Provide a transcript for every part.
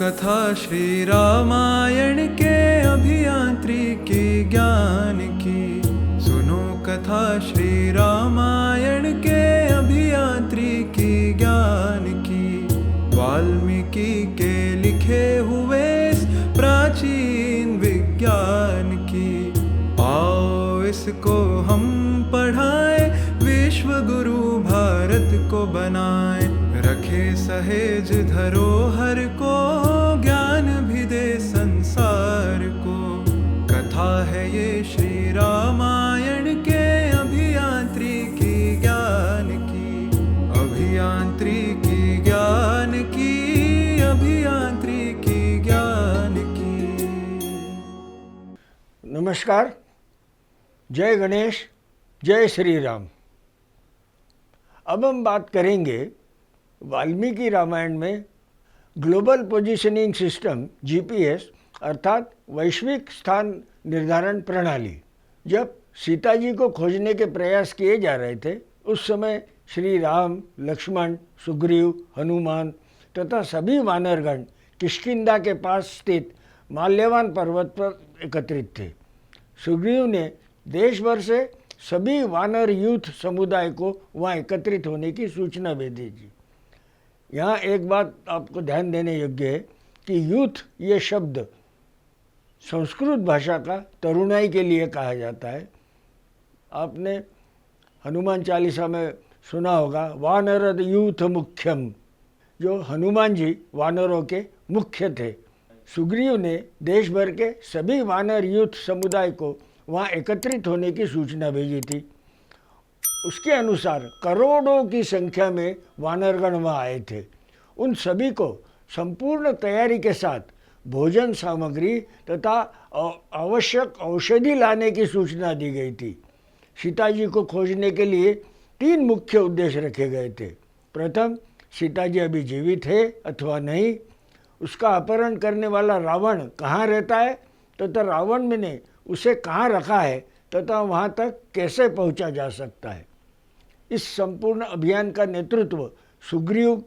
कथा श्री रामायण के अभियांत्रिकी ज्ञान की। सुनो कथा श्री रामायण के अभियांत्रिकी ज्ञान की। वाल्मीकि के लिखे हुए इस प्राचीन विज्ञान की। आओ इसको हम पढ़ाएं, विश्व गुरु भारत को बनाएं। रखे सहेज धरोहर को, ज्ञान भी दे संसार को। कथा है ये श्री रामायण के अभियांत्रिकी ज्ञान की। अभियांत्रिकी ज्ञान की, अभियांत्रिकी ज्ञान की। नमस्कार, जय गणेश, जय श्री राम। अब हम बात करेंगे वाल्मीकि रामायण में ग्लोबल पोजीशनिंग सिस्टम जीपीएस अर्थात वैश्विक स्थान निर्धारण प्रणाली। जब सीता जी को खोजने के प्रयास किए जा रहे थे, उस समय श्री राम, लक्ष्मण, सुग्रीव, हनुमान तथा सभी वानरगण किष्किंधा के पास स्थित माल्यवान पर्वत पर एकत्रित थे। सुग्रीव ने देश भर से सभी वानर यूथ समुदाय को वहाँ एकत्रित होने की सूचना भेजी थी। यहाँ एक बात आपको ध्यान देने योग्य है कि यूथ ये शब्द संस्कृत भाषा का तरुणाई के लिए कहा जाता है। आपने हनुमान चालीसा में सुना होगा, वानर यूथ मुख्यम, जो हनुमान जी वानरों के मुख्य थे। सुग्रीव ने देश भर के सभी वानर यूथ समुदाय को वहाँ एकत्रित होने की सूचना भेजी थी। उसके अनुसार करोड़ों की संख्या में वानरगण वहाँ आए थे। उन सभी को संपूर्ण तैयारी के साथ भोजन सामग्री तथा आवश्यक औषधि लाने की सूचना दी गई थी। सीता जी को खोजने के लिए 3 मुख्य उद्देश्य रखे गए थे। प्रथम, सीता जी अभी जीवित है अथवा नहीं, उसका अपहरण करने वाला रावण कहाँ रहता है तथा रावण ने उसे कहाँ रखा है तथा वहाँ तक कैसे पहुँचा जा सकता है। इस संपूर्ण अभियान का नेतृत्व सुग्रीव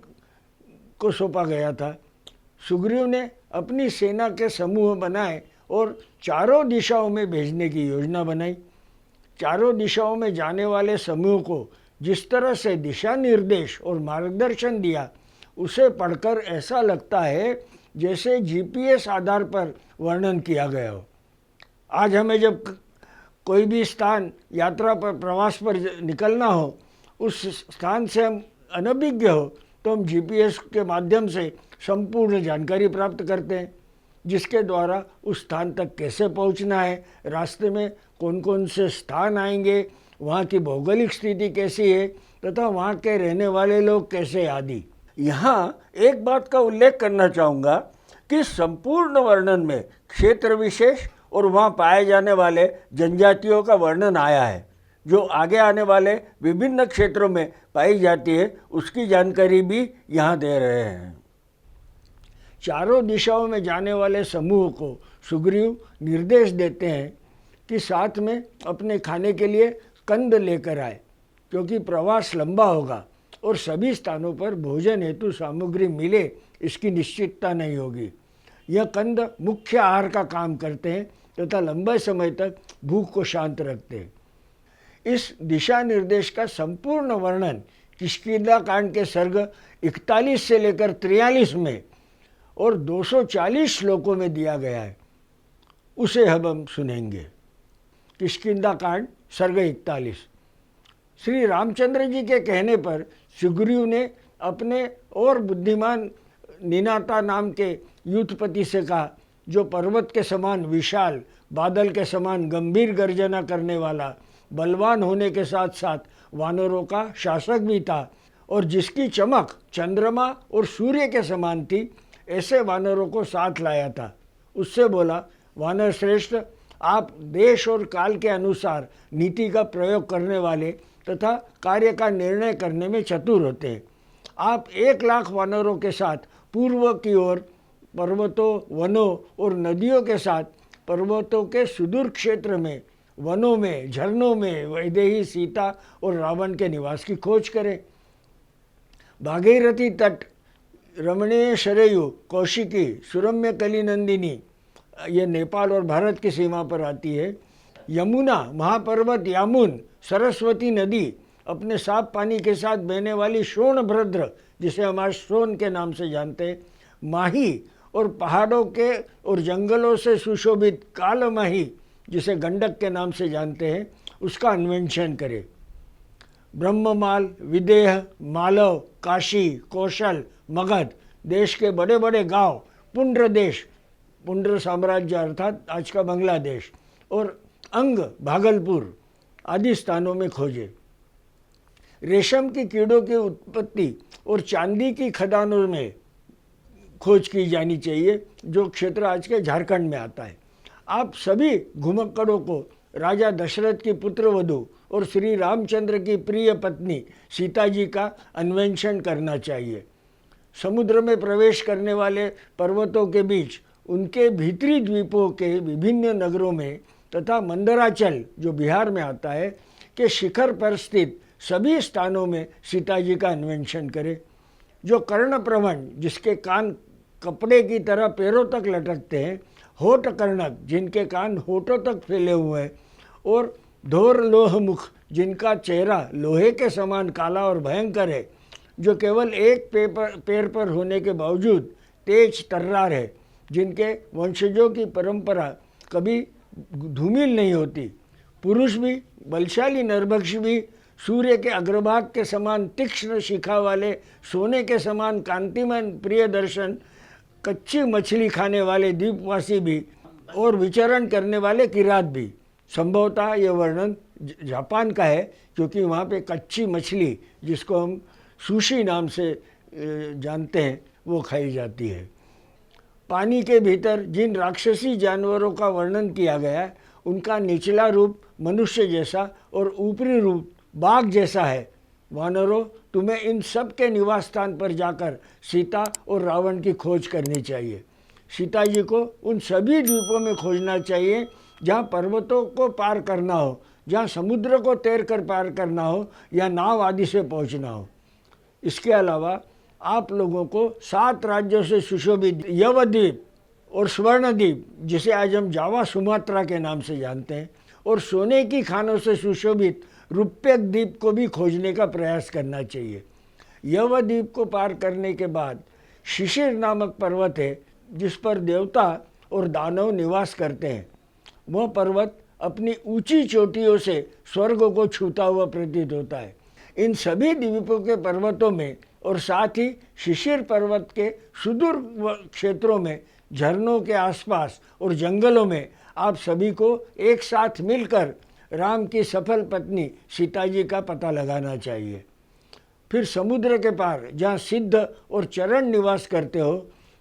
को सौंपा गया था। सुग्रीव ने अपनी सेना के समूह बनाए और चारों दिशाओं में भेजने की योजना बनाई। चारों दिशाओं में जाने वाले समूह को जिस तरह से दिशा निर्देश और मार्गदर्शन दिया, उसे पढ़कर ऐसा लगता है जैसे जीपीएस आधार पर वर्णन किया गया हो। आज हमें जब कोई भी स्थान यात्रा पर, प्रवास पर निकलना हो, उस स्थान से हम अनभिज्ञ हो, तो हम जीपीएस के माध्यम से संपूर्ण जानकारी प्राप्त करते हैं, जिसके द्वारा उस स्थान तक कैसे पहुंचना है, रास्ते में कौन कौन से स्थान आएंगे, वहाँ की भौगोलिक स्थिति कैसी है तथा वहाँ के रहने वाले लोग कैसे आदि। यहाँ एक बात का उल्लेख करना चाहूँगा कि संपूर्ण वर्णन में क्षेत्र विशेष और वहाँ पाए जाने वाले जनजातियों का वर्णन आया है। जो आगे आने वाले विभिन्न क्षेत्रों में पाई जाती है, उसकी जानकारी भी यहाँ दे रहे हैं। चारों दिशाओं में जाने वाले समूह को सुग्रीव निर्देश देते हैं कि साथ में अपने खाने के लिए कंद लेकर आए, क्योंकि प्रवास लंबा होगा और सभी स्थानों पर भोजन हेतु सामग्री मिले, इसकी निश्चितता नहीं होगी। यह कंद मुख्य आहार का काम करते हैं तथा लंबे समय तक भूख को शांत रखते हैं। इस दिशा निर्देश का संपूर्ण वर्णन किष्किंधा कांड के सर्ग 41 से लेकर 43 में और 240 श्लोकों में दिया गया है। उसे अब हम सुनेंगे। किष्किंधा कांड सर्ग 41। श्री रामचंद्र जी के कहने पर सुग्रीव ने अपने और बुद्धिमान निनाता नाम के यूथपति से कहा, जो पर्वत के समान विशाल, बादल के समान गंभीर गर्जना करने वाला, बलवान होने के साथ साथ वानरों का शासक भी था और जिसकी चमक चंद्रमा और सूर्य के समान थी, ऐसे वानरों को साथ लाया था। उससे बोला, वानर श्रेष्ठ, आप देश और काल के अनुसार नीति का प्रयोग करने वाले तथा कार्य का निर्णय करने में चतुर होते हैं। आप 1,00,000 वानरों के साथ पूर्व की ओर पर्वतों, वनों और नदियों के साथ पर्वतों के सुदूर क्षेत्र में, वनों में, झरनों में वैदेही, सीता और रावण के निवास की खोज करें। भागीरथी तट रमणीय सरयू, कौशिकी, सुरम्य कलिनंदिनी, ये नेपाल और भारत की सीमा पर आती है। यमुना, महापर्वत यामुन, सरस्वती नदी, अपने साफ पानी के साथ बहने वाली सोनभद्र, जिसे हमारे सोन के नाम से जानते हैं, माही, और पहाड़ों के और जंगलों से सुशोभित कालमाही, जिसे गंडक के नाम से जानते हैं, उसका अन्वेषण करे। ब्रह्ममाल, विदेह, मालव, काशी, कौशल, मगध, देश के बड़े बड़े गांव, पुंड्र देश, पुंड्र साम्राज्य अर्थात आज का बांग्लादेश, और अंग, भागलपुर आदि स्थानों में खोजे। रेशम की कीड़ों की उत्पत्ति और चांदी की खदानों में खोज की जानी चाहिए, जो क्षेत्र आज के झारखंड में आता है। आप सभी घुमक्कड़ों को राजा दशरथ की पुत्रवधू और श्री रामचंद्र की प्रिय पत्नी सीता जी का अन्वेषण करना चाहिए। समुद्र में प्रवेश करने वाले पर्वतों के बीच, उनके भीतरी द्वीपों के विभिन्न नगरों में तथा मंदराचल, जो बिहार में आता है, के शिखर पर स्थित सभी स्थानों में सीता जी का अन्वेषण करें। जो कर्णप्रवण, जिसके कान कपड़े की तरह पैरों तक लटकते हैं, होठ कर्णक, जिनके कान होठों तक फैले हुए हैं, और धोर लोह मुख, जिनका चेहरा लोहे के समान काला और भयंकर है, जो केवल एक पैर पर होने के बावजूद तेज तर्रार है, जिनके वंशजों की परंपरा कभी धूमिल नहीं होती। पुरुष भी, बलशाली नरभक्षी भी, सूर्य के अग्रभाग के समान तीक्ष्ण शिखा वाले, सोने के समान कांतिमय प्रिय दर्शन, कच्ची मछली खाने वाले द्वीपवासी भी, और विचरण करने वाले किरात भी। संभवतः ये वर्णन जापान का है, क्योंकि वहाँ पे कच्ची मछली, जिसको हम सुशी नाम से जानते हैं, वो खाई जाती है। पानी के भीतर जिन राक्षसी जानवरों का वर्णन किया गया है, उनका निचला रूप मनुष्य जैसा और ऊपरी रूप बाघ जैसा है। वानरों, तुम्हें इन सब के निवास स्थान पर जाकर सीता और रावण की खोज करनी चाहिए। सीता जी को उन सभी द्वीपों में खोजना चाहिए जहाँ पर्वतों को पार करना हो, जहाँ समुद्र को तैर कर पार करना हो, या नाव आदि से पहुँचना हो। इसके अलावा आप लोगों को 7 राज्यों से सुशोभित यवद्वीप और स्वर्णद्वीप, जिसे आज हम जावा सुमात्रा के नाम से जानते हैं, और सोने की खानों से सुशोभित रुप्यक द्वीप को भी खोजने का प्रयास करना चाहिए। यवद्वीप को पार करने के बाद शिशिर नामक पर्वत है, जिस पर देवता और दानव निवास करते हैं। वह पर्वत अपनी ऊंची चोटियों से स्वर्ग को छूता हुआ प्रतीत होता है। इन सभी द्वीपों के पर्वतों में और साथ ही शिशिर पर्वत के सुदूर क्षेत्रों में, झरनों के आसपास और जंगलों में आप सभी को एक साथ मिलकर राम की सफल पत्नी सीता जी का पता लगाना चाहिए। फिर समुद्र के पार, जहाँ सिद्ध और चरण निवास करते हो,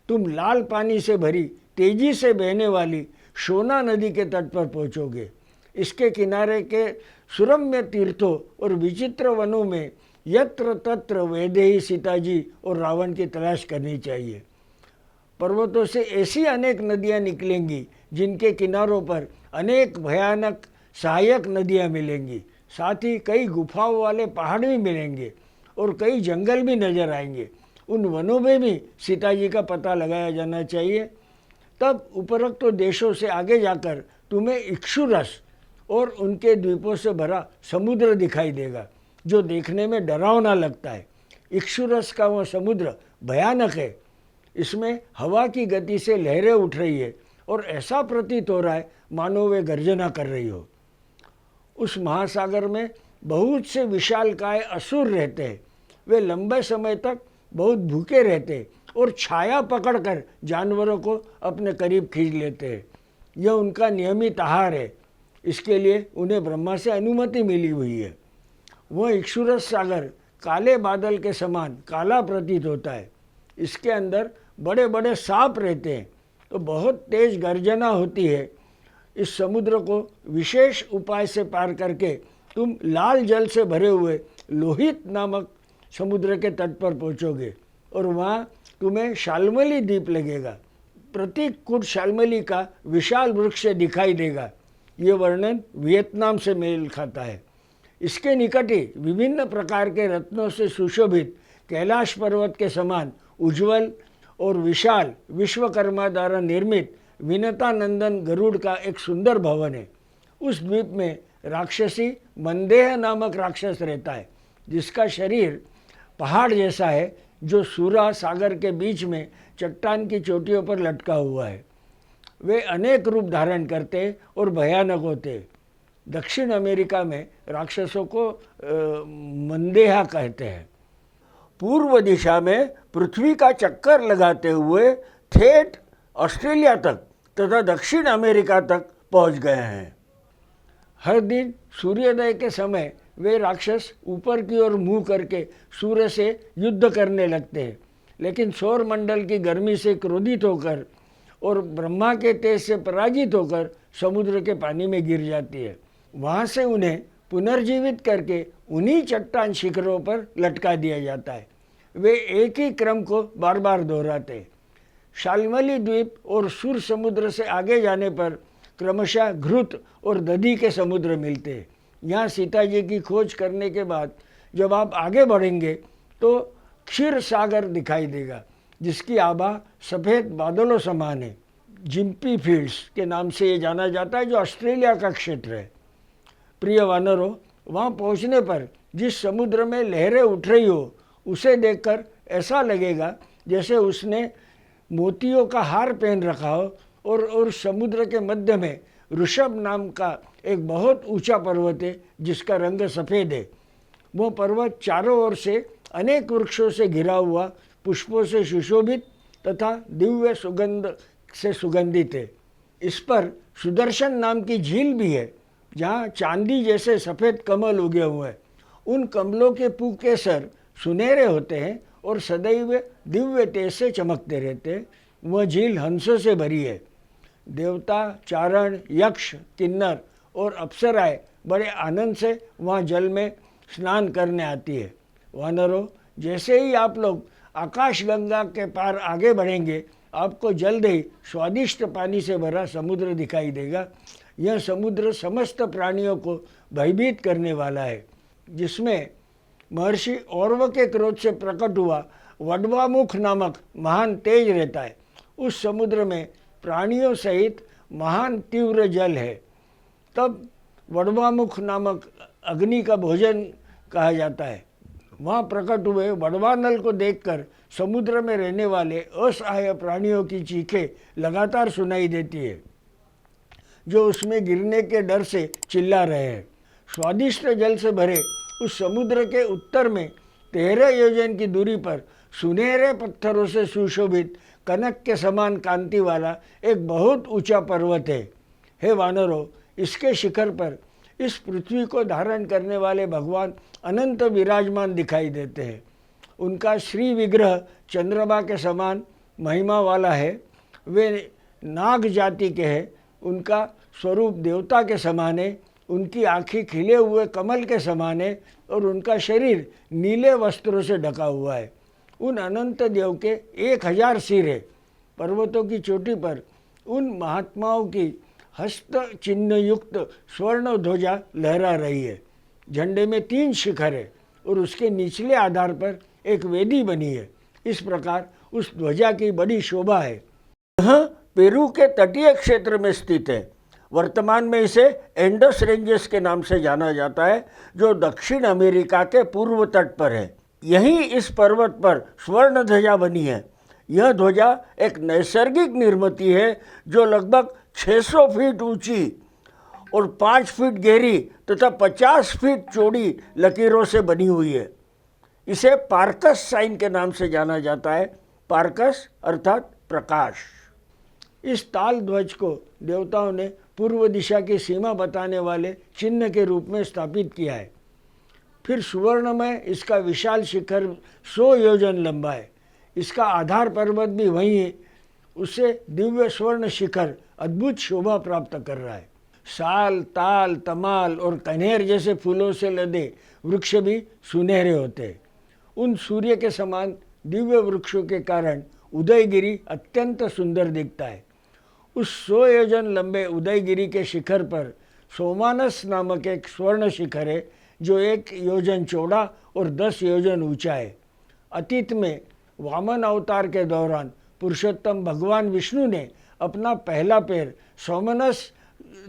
तुम लाल पानी से भरी, तेजी से बहने वाली शोना नदी के तट पर पहुँचोगे। इसके किनारे के सुरम्य तीर्थों और विचित्र वनों में यत्र तत्र वैदेही सीता जी और रावण की तलाश करनी चाहिए। पर्वतों से ऐसी अनेक नदियाँ निकलेंगी, जिनके किनारों पर अनेक भयानक सहायक नदियाँ मिलेंगी। साथ ही कई गुफाओं वाले पहाड़ भी मिलेंगे और कई जंगल भी नजर आएंगे। उन वनों में भी सीता जी का पता लगाया जाना चाहिए। तब उपरोक्त देशों से आगे जाकर तुम्हें इक्षुरस और उनके द्वीपों से भरा समुद्र दिखाई देगा, जो देखने में डरावना लगता है। इक्षुरस का वह समुद्र भयानक है। इसमें हवा की गति से लहरें उठ रही है और ऐसा प्रतीत हो रहा है मानो वे गर्जना कर रही हो। उस महासागर में बहुत से विशालकाय असुर रहते हैं। वे लंबे समय तक बहुत भूखे रहते हैं और छाया पकड़कर जानवरों को अपने करीब खींच लेते हैं। यह उनका नियमित आहार है। इसके लिए उन्हें ब्रह्मा से अनुमति मिली हुई है। वह इक्षुरस सागर काले बादल के समान काला प्रतीत होता है। इसके अंदर बड़े बड़े सांप रहते हैं, तो बहुत तेज गर्जना होती है। इस समुद्र को विशेष उपाय से पार करके तुम लाल जल से भरे हुए लोहित नामक समुद्र के तट पर पहुँचोगे और वहाँ तुम्हें शाल्मली द्वीप लगेगा। प्रत्येक कुट शाल्मली का विशाल वृक्ष दिखाई देगा। ये वर्णन वियतनाम से मेल खाता है। इसके निकट ही विभिन्न प्रकार के रत्नों से सुशोभित कैलाश पर्वत के समान उज्जवल और विशाल विश्वकर्मा द्वारा निर्मित विनतानंदन गरुड़ का एक सुंदर भवन है। उस द्वीप में राक्षसी मंदेह नामक राक्षस रहता है, जिसका शरीर पहाड़ जैसा है, जो सूरा सागर के बीच में चट्टान की चोटियों पर लटका हुआ है। वे अनेक रूप धारण करते और भयानक होते। दक्षिण अमेरिका में राक्षसों को मंदेहा कहते हैं। पूर्व दिशा में पृथ्वी का चक्कर लगाते हुए ठेठ ऑस्ट्रेलिया तक तथा दक्षिण अमेरिका तक पहुंच गए हैं। हर दिन सूर्योदय के समय वे राक्षस ऊपर की ओर मुंह करके सूर्य से युद्ध करने लगते हैं, लेकिन सौर मंडल की गर्मी से क्रोधित होकर और ब्रह्मा के तेज से पराजित होकर समुद्र के पानी में गिर जाती है। वहाँ से उन्हें पुनर्जीवित करके उन्हीं चट्टान शिखरों पर लटका दिया जाता है। वे एक ही क्रम को बार बार दोहराते हैं। शाल्मली द्वीप और सुर समुद्र से आगे जाने पर क्रमशः घृत और दधी के समुद्र मिलते हैं। यहाँ सीता जी की खोज करने के बाद जब आप आगे बढ़ेंगे तो क्षीर सागर दिखाई देगा, जिसकी आभा सफ़ेद बादलों समान है। जिम्पी फील्ड्स के नाम से ये जाना जाता है, जो ऑस्ट्रेलिया का क्षेत्र है। प्रिय वानरों, वहाँ पहुँचने पर जिस समुद्र में लहरें उठ रही हो, उसे देखकर ऐसा लगेगा जैसे उसने मोतियों का हार पहन रखा हो और समुद्र के मध्य में ऋषभ नाम का एक बहुत ऊंचा पर्वत है, जिसका रंग सफ़ेद है। वो पर्वत चारों ओर से अनेक वृक्षों से घिरा हुआ, पुष्पों से सुशोभित तथा दिव्य सुगंध से सुगंधित है। इस पर सुदर्शन नाम की झील भी है, जहाँ चांदी जैसे सफ़ेद कमल उगे हुए हैं। उन कमलों के पुकेसर सुनहरे होते हैं और सदैव दिव्य तेज से चमकते रहते हैं। वह झील हंसों से भरी है। देवता, चारण, यक्ष, किन्नर और अप्सराएं बड़े आनंद से वहाँ जल में स्नान करने आती है। वानरों, जैसे ही आप लोग आकाशगंगा के पार आगे बढ़ेंगे, आपको जल्द ही स्वादिष्ट पानी से भरा समुद्र दिखाई देगा। यह समुद्र समस्त प्राणियों को भयभीत करने वाला है, जिसमें महर्षि औरव के क्रोध से प्रकट हुआ वडवामुख नामक महान तेज रहता है। उस समुद्र में प्राणियों सहित महान तीव्र जल है। तब वडवामुख नामक अग्नि का भोजन कहा जाता है। वहाँ प्रकट हुए वडवानल को देखकर समुद्र में रहने वाले असहाय प्राणियों की चीखें लगातार सुनाई देती है, जो उसमें गिरने के डर से चिल्ला रहे हैं। स्वादिष्ट जल से भरे उस समुद्र के उत्तर में 13 योजन की दूरी पर सुनहरे पत्थरों से सुशोभित कनक के समान कांति वाला एक बहुत ऊंचा पर्वत है। हे वानरों, इसके शिखर पर इस पृथ्वी को धारण करने वाले भगवान अनंत विराजमान दिखाई देते हैं। उनका श्री विग्रह चंद्रमा के समान महिमा वाला है। वे नाग जाति के हैं। उनका स्वरूप देवता के समान है। उनकी आँखें खिले हुए कमल के समान है और उनका शरीर नीले वस्त्रों से ढका हुआ है। उन अनंत देव के 1000 सिर है। पर्वतों की चोटी पर उन महात्माओं की हस्त चिन्ह युक्त स्वर्ण ध्वजा लहरा रही है। झंडे में 3 शिखर है और उसके निचले आधार पर एक वेदी बनी है। इस प्रकार उस ध्वजा की बड़ी शोभा है। यह पेरू के तटीय क्षेत्र में स्थित है। वर्तमान में इसे एंडस रेंजेस के नाम से जाना जाता है, जो दक्षिण अमेरिका के पूर्व तट पर है। यहीं इस पर्वत पर स्वर्ण ध्वजा बनी है। यह ध्वजा एक नैसर्गिक निर्मिति है, जो लगभग 600 फीट ऊंची और 5 फीट गहरी तथा 50 फीट चौड़ी लकीरों से बनी हुई है। इसे पार्कस साइन के नाम से जाना जाता है। पार्कस अर्थात प्रकाश। इस ताल ध्वज को देवताओं ने पूर्व दिशा की सीमा बताने वाले चिन्ह के रूप में स्थापित किया है। फिर सुवर्ण में इसका विशाल शिखर 100 योजन लंबा है। इसका आधार पर्वत भी वहीं है। उससे दिव्य स्वर्ण शिखर अद्भुत शोभा प्राप्त कर रहा है। साल, ताल, तमाल और कनेर जैसे फूलों से लदे वृक्ष भी सुनहरे होते हैं। उन सूर्य के समान दिव्य वृक्षों के कारण उदयगिरी अत्यंत सुंदर दिखता है। उस 100 योजन लंबे उदयगिरी के शिखर पर सोमानस नामक एक स्वर्ण शिखर है, जो 1 योजन चौड़ा और 10 योजन ऊंचा है। अतीत में वामन अवतार के दौरान पुरुषोत्तम भगवान विष्णु ने अपना पहला पैर सोमनस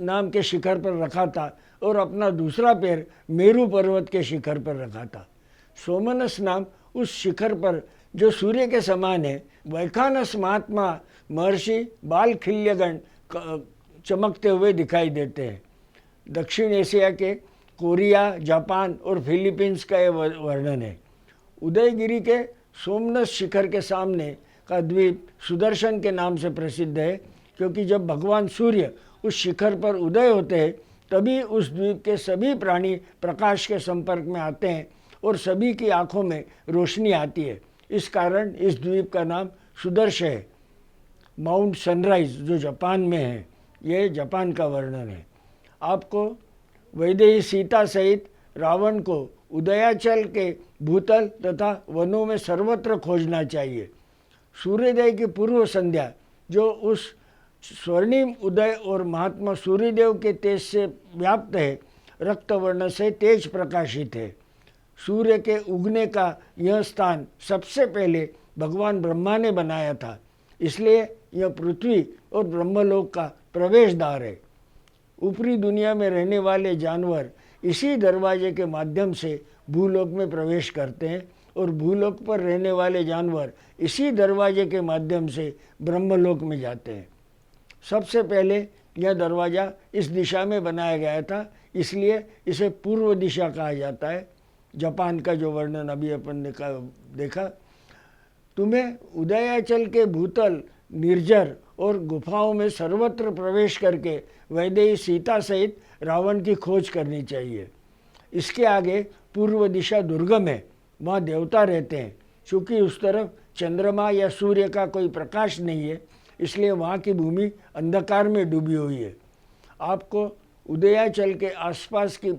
नाम के शिखर पर रखा था और अपना दूसरा पैर मेरू पर्वत के शिखर पर रखा था। सोमनस नाम उस शिखर पर जो सूर्य के समान है, वैखानस महात्मा महर्षि बालखिल्यगण चमकते हुए दिखाई देते हैं। दक्षिण एशिया के कोरिया, जापान और फिलीपींस का यह वर्णन है। उदयगिरी के सोमनस शिखर के सामने का द्वीप सुदर्शन के नाम से प्रसिद्ध है, क्योंकि जब भगवान सूर्य उस शिखर पर उदय होते हैं तभी उस द्वीप के सभी प्राणी प्रकाश के संपर्क में आते हैं और सभी की आंखों में रोशनी आती है। इस कारण इस द्वीप का नाम सुदर्श है। माउंट सनराइज जो जापान में है, यह जापान का वर्णन है। आपको वैदेही सीता सहित रावण को उदयाचल के भूतल तथा वनों में सर्वत्र खोजना चाहिए। सूर्योदय की पूर्व संध्या जो उस स्वर्णिम उदय और महात्मा सूर्यदेव के तेज से व्याप्त है, रक्तवर्ण से तेज प्रकाशित है। सूर्य के उगने का यह स्थान सबसे पहले भगवान ब्रह्मा ने बनाया था, इसलिए यह पृथ्वी और ब्रह्मलोक का प्रवेश द्वार है। ऊपरी दुनिया में रहने वाले जानवर इसी दरवाजे के माध्यम से भूलोक में प्रवेश करते हैं और भूलोक पर रहने वाले जानवर इसी दरवाजे के माध्यम से ब्रह्मलोक में जाते हैं। सबसे पहले यह दरवाज़ा इस दिशा में बनाया गया था, इसलिए इसे पूर्व दिशा कहा जाता है। जापान का जो वर्णन अभी अपन ने देखा। तुम्हें उदयाचल के भूतल, निर्जर और गुफाओं में सर्वत्र प्रवेश करके वैदेही सीता सहित रावण की खोज करनी चाहिए। इसके आगे पूर्व दिशा दुर्गम है, वहाँ देवता रहते हैं। चूँकि उस तरफ चंद्रमा या सूर्य का कोई प्रकाश नहीं है, इसलिए वहाँ की भूमि अंधकार में डूबी हुई है। आपको उदयाचल के आसपास की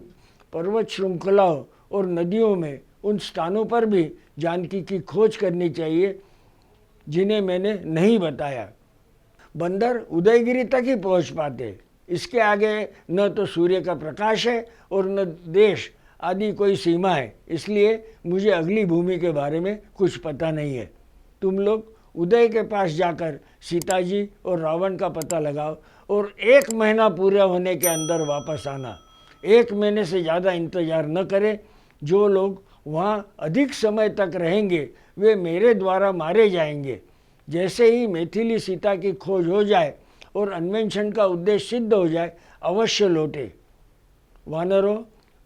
पर्वत श्रृंखलाओं और नदियों में उन स्थानों पर भी जानकी की खोज करनी चाहिए जिन्हें मैंने नहीं बताया। बंदर उदयगिरी तक ही पहुँच पाते, इसके आगे न तो सूर्य का प्रकाश है और न देश आदि कोई सीमा है, इसलिए मुझे अगली भूमि के बारे में कुछ पता नहीं है। तुम लोग उदय के पास जाकर सीता जी और रावण का पता लगाओ और 1 महीना पूरा होने के अंदर वापस आना। 1 महीने से ज़्यादा इंतजार न करें। जो लोग वहाँ अधिक समय तक रहेंगे वे मेरे द्वारा मारे जाएंगे। जैसे ही मैथिली सीता की खोज हो जाए और अन्वेषण का उद्देश्य सिद्ध हो जाए, अवश्य लौटे। वानरों,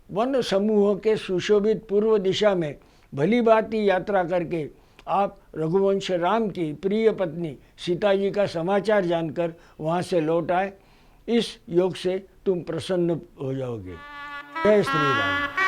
वन समूहों के सुशोभित पूर्व दिशा में भली भांति यात्रा करके आप रघुवंश राम की प्रिय पत्नी सीता जी का समाचार जानकर वहाँ से लौट आए। इस योग से तुम प्रसन्न हो जाओगे। जय श्री राम।